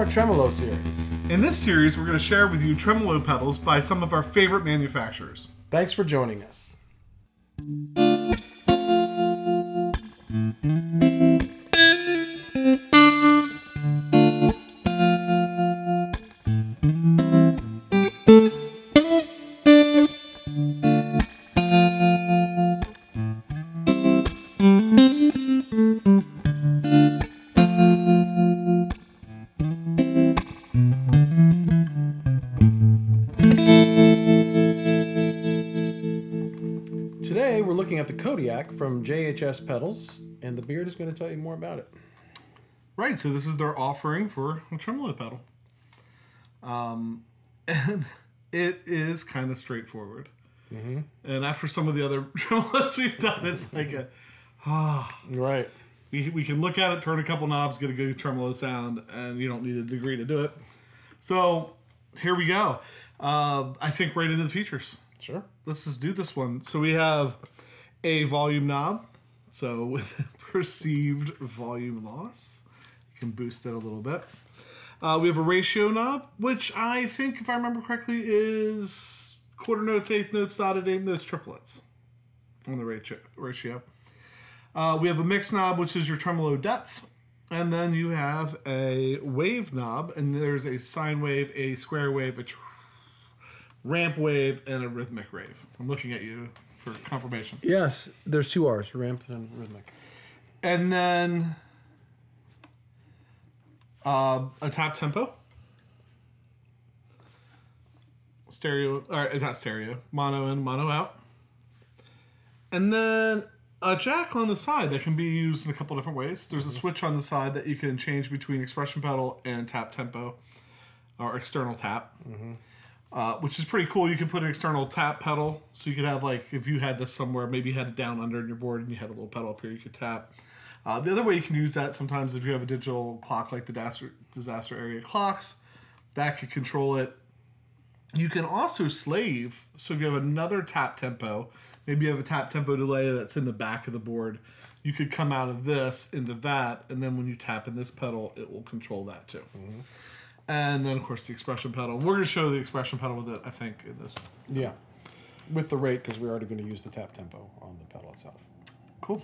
Tremolo series. In this series, we're going to share with you tremolo pedals by some of our favorite manufacturers. Thanks for joining us. Today we're looking at the Kodiak from JHS Pedals, and the Beard is going to tell you more about it. Right, so this is their offering for a tremolo pedal. And it is kind of straightforward. Mm-hmm. And after some of the other tremolos we've done, it's like a... Right. We can look at it, turn a couple knobs, get a good tremolo sound, and you don't need a degree to do it. So here we go. I think right into the features. Sure. Let's just do this one. So we have a volume knob. So with perceived volume loss, you can boost it a little bit. We have a ratio knob, which I think, if I remember correctly, is quarter notes, eighth notes, dotted, eighth notes, triplets on the ratio. We have a mix knob, which is your tremolo depth. And then you have a wave knob, and there's a sine wave, a square wave, a ramp wave, and a rhythmic wave. I'm looking at you for confirmation. Yes, there's two R's, ramp and rhythmic. And then a tap tempo. Stereo, or not stereo, mono in, mono out. And then a jack on the side that can be used in a couple different ways. There's a switch on the side that you can change between expression pedal and tap tempo, or external tap. Mm-hmm. Which is pretty cool. You can put an external tap pedal, so you could have, like, if you had this somewhere, maybe you had it down under in your board and you had a little pedal up here, you could tap. The other way you can use that sometimes, if you have a digital clock like the disaster area clocks, that could control it. You can also slave, so if you have another tap tempo, maybe you have a tap tempo delay that's in the back of the board, you could come out of this into that, and then when you tap in this pedal, it will control that too. Mm-hmm. And then, of course, the expression pedal. We're going to show the expression pedal with it, I think, in this. Yeah. With the rate, because we're already going to use the tap tempo on the pedal itself. Cool.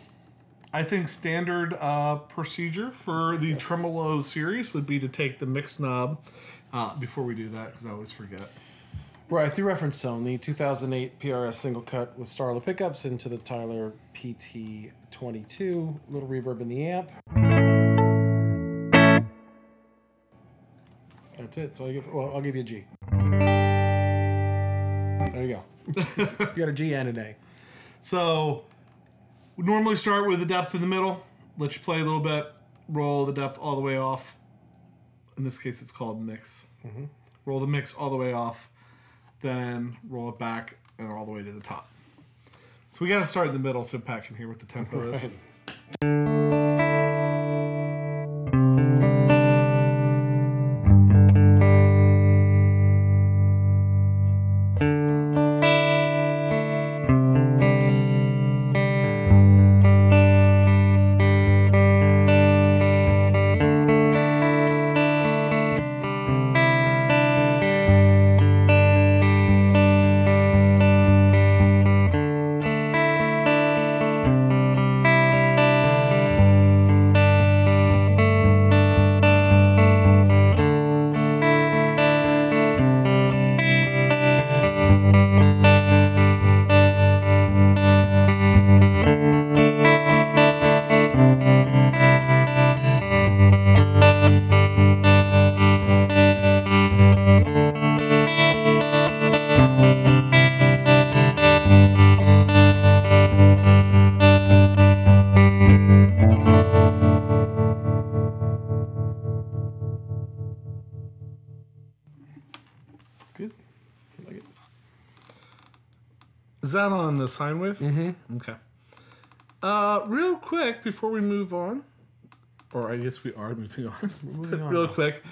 I think standard procedure for the Tremolo series would be to take the mix knob before we do that, because I always forget. Right, through reference tone, the 2008 PRS single cut with Starla pickups into the Tyler PT22, little reverb in the amp. That's it. So I'll give you a G. There you go. You got a G and an A. So we normally start with the depth in the middle. Let you play a little bit. Roll the depth all the way off. In this case, it's called mix. Mm-hmm. Roll the mix all the way off. Then roll it back and all the way to the top. So we got to start in the middle so Pat can hear what the tempo is. Good. I like it. Is that on the sine wave? Mm-hmm. Okay. Real quick, before we move on, or I guess we are moving on. Real quick,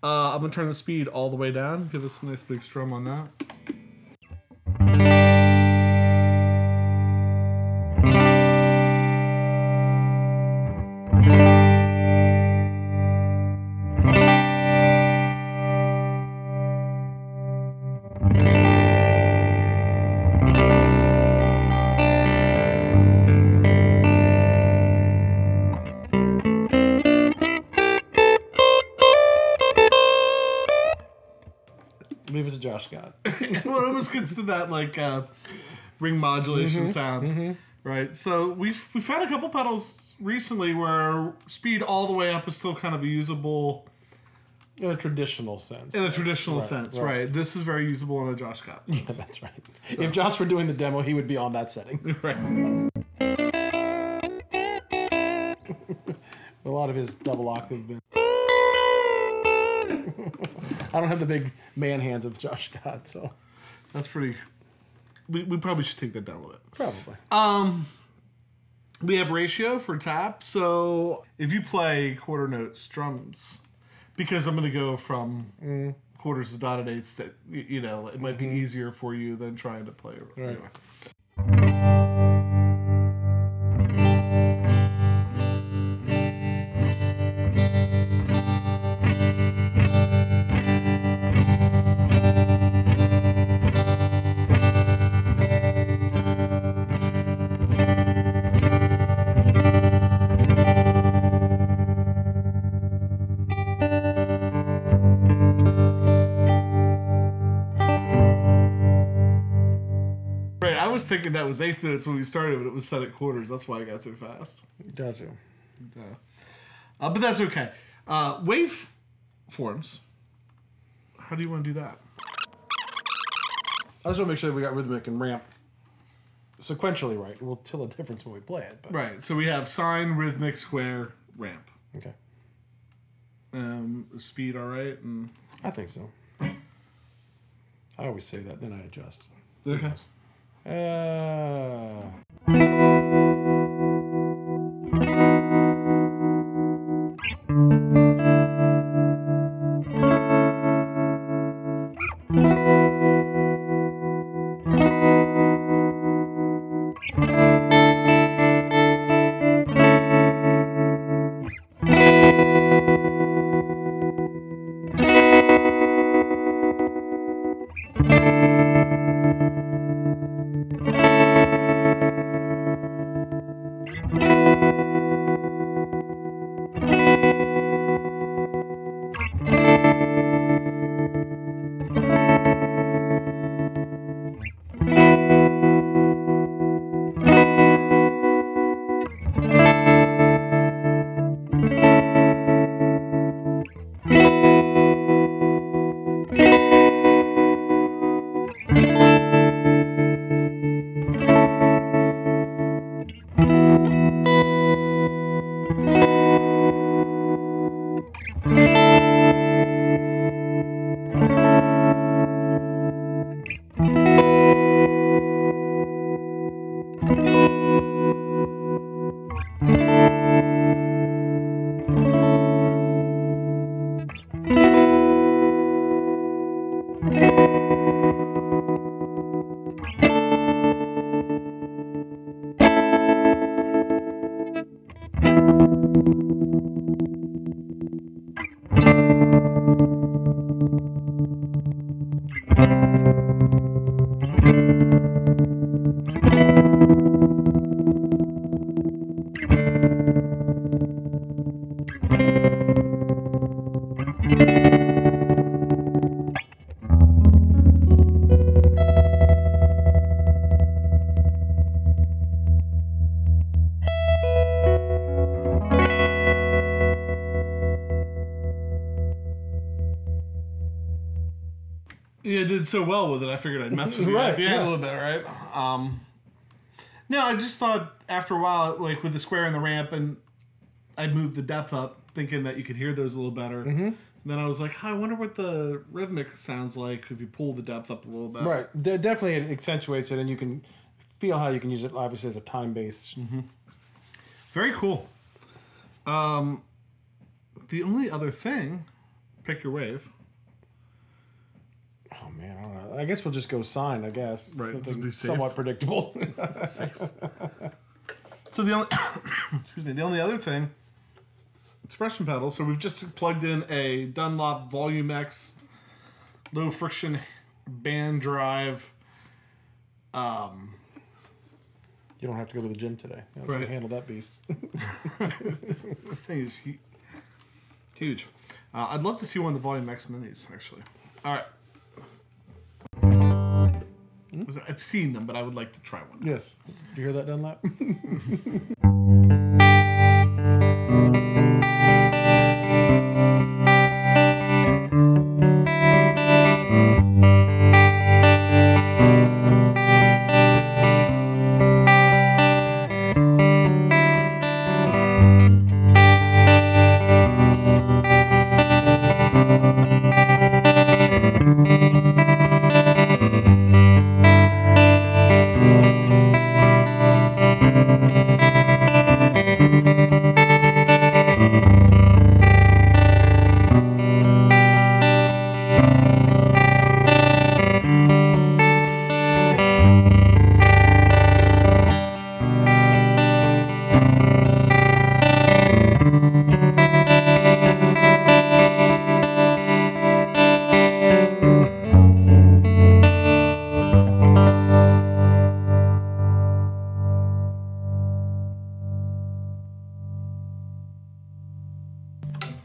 I'm going to turn the speed all the way down. Give us a nice big strum on that. Leave it to Josh Scott. Well, it almost gets to that like ring modulation sound, right? So we've found a couple pedals recently where speed all the way up is still kind of a usable. In a traditional sense. In a traditional sense, right. This is very usable in a Josh Scott sense. Yeah, that's right. So. If Josh were doing the demo, he would be on that setting. Right. A lot of his double octave been. I don't have the big man hands of Josh Scott, so. That's pretty... We probably should take that down a little bit. Probably. We have ratio for tap, so if you play quarter notes drums... Because I'm going to go from quarters to dotted eighths, that you know, it might be easier for you than trying to play. Right. Anyway. I was thinking that was 8 minutes when we started, but it was set at quarters. That's why I got so fast. Gotcha. But that's okay. Waveforms. How do you want to do that? I just want to make sure that we got rhythmic and ramp sequentially right. We'll tell the difference when we play it. But. Right. So we have sine, rhythmic, square, ramp. Okay. Speed, all right? And I think so. I always say that, then I adjust. Okay. Yeah, it did so well with it, I figured I'd mess with you at the end a little bit, right? No, I just thought after a while, like with the square and the ramp, and I'd move the depth up, thinking that you could hear those a little better. Mm-hmm. Then I was like, I wonder what the rhythmic sounds like if you pull the depth up a little bit. Right. Definitely it accentuates it, and you can feel how you can use it, obviously, as a time-based. Mm-hmm. Very cool. The only other thing, pick your wave. Oh, man, I don't know. I guess we'll just go sign, I guess. Right. Something somewhat predictable. Safe. So the only, the only other thing, expression pedal. So we've just plugged in a Dunlop Volume X low friction band drive. You don't have to go to the gym today. You don't have to handle that beast. This thing is huge. I'd love to see one of the Volume X minis, actually. All right. I've seen them, but I would like to try one. Yes. Do you hear that, Dunlap?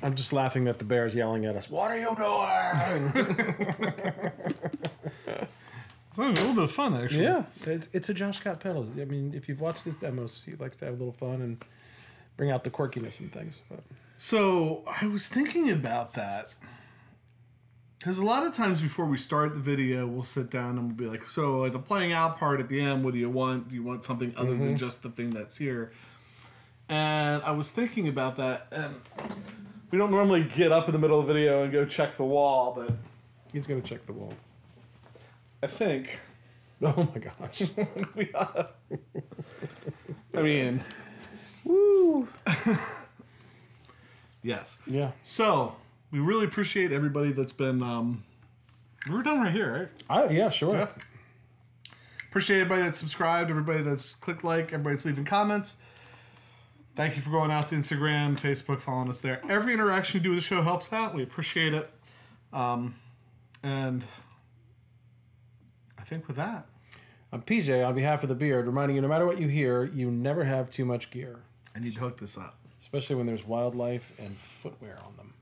I'm just laughing that the bear's yelling at us. What are you doing? It's a little bit of fun, actually. Yeah, it's a Josh Scott pedal. I mean, if you've watched his demos, he likes to have a little fun and bring out the quirkiness and things. But. So I was thinking about that because a lot of times before we start the video, we'll sit down and we'll be like, so at the playing out part at the end, what do you want? Do you want something other than just the thing that's here? And I was thinking about that, and we don't normally get up in the middle of the video and go check the wall, but He's going to check the wall. I think. Oh my gosh. We ought. I mean, Woo! yes. Yeah. So we really appreciate everybody that's been. We're done right here, right? Yeah, sure. Yeah. Appreciate everybody that's subscribed, everybody that's clicked like, everybody that's leaving comments. Thank you for going out to Instagram, Facebook, following us there. Every interaction you do with the show helps out. We appreciate it. And I think with that, I'm PJ on behalf of the Beard, reminding you no matter what you hear, you never have too much gear. I need to hook this up. Especially when there's wildlife and footwear on them.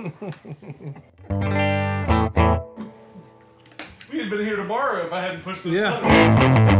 We'd have been here tomorrow if I hadn't pushed this Yeah. button.